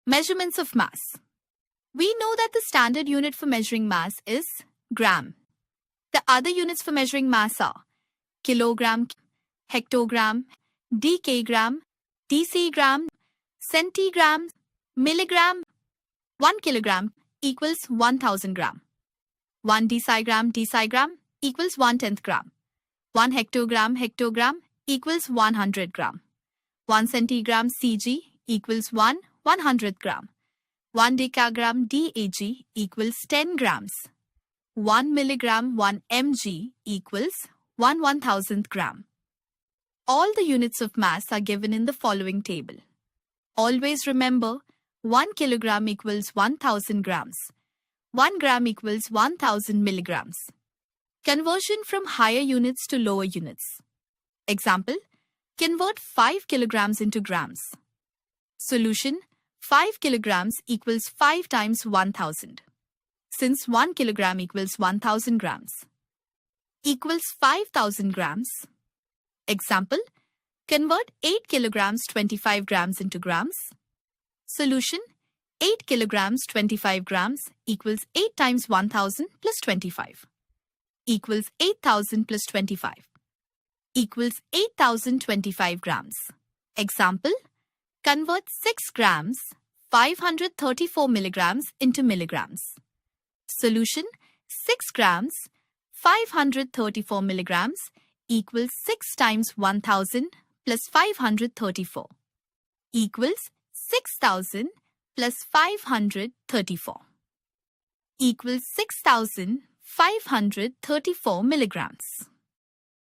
Measurements of mass. We know that the standard unit for measuring mass is gram. The other units for measuring mass are kilogram, hectogram, decagram, decigram, centigram, milligram. 1 kilogram equals 1000 gram. 1 decigram equals 1/10 gram. 1 hectogram equals 100 gram. 1 centigram Cg equals 1/100th gram. 1 decagram DAG equals 10 grams. 1 milligram 1 mg equals 1/1000th gram. All the units of mass are given in the following table. Always remember, 1 kilogram equals 1000 grams. 1 gram equals 1000 milligrams. Conversion from higher units to lower units. Example, convert 5 kilograms into grams. Solution, 5 kilograms equals 5 times 1000. Since 1 kilogram equals 1000 grams, equals 5000 grams. Example, convert 8 kilograms 25 grams into grams. Solution, 8 kilograms 25 grams equals 8 times 1000 plus 25. Equals 8000 plus 25. Equals 8025 grams. Example, convert 6 grams 534 milligrams into milligrams. Solution, 6 grams 534 milligrams equals 6 times 1000 plus 534 equals 6000 plus 534 equals 6534 milligrams.